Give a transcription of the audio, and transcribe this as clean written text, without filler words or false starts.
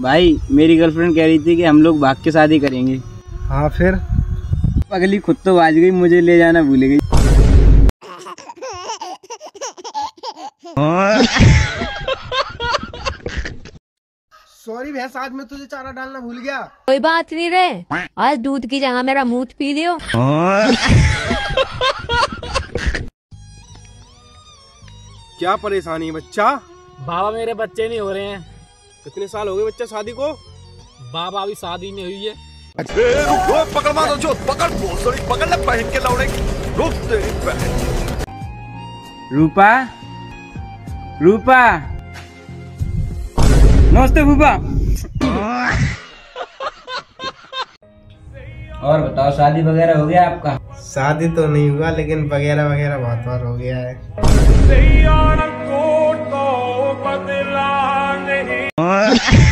भाई मेरी गर्लफ्रेंड कह रही थी कि हम लोग भाग के शादी करेंगे। हाँ फिर? अगली खुद तो बाज गई, मुझे ले जाना भूल गई। सॉरी भैंस, आज मैं तुझे चारा डालना भूल गया। कोई बात नहीं रे, आज दूध की जगह मेरा मूत पी लियो। क्या परेशानी है बच्चा? बाबा मेरे बच्चे नहीं हो रहे हैं। कितने साल हो गए बच्चा शादी को? बाबा अभी शादी नहीं हुई है। पकड़ मारो जो पकड़ पकड़ ले पहन के लौड़े रुक तेरी बहन। रूपा, रूपा, नमस्ते रूपा। और बताओ, शादी वगैरह हो गया आपका? शादी तो नहीं हुआ, लेकिन वगैरह वगैरह बहुत बार हो गया है। को बदला नहीं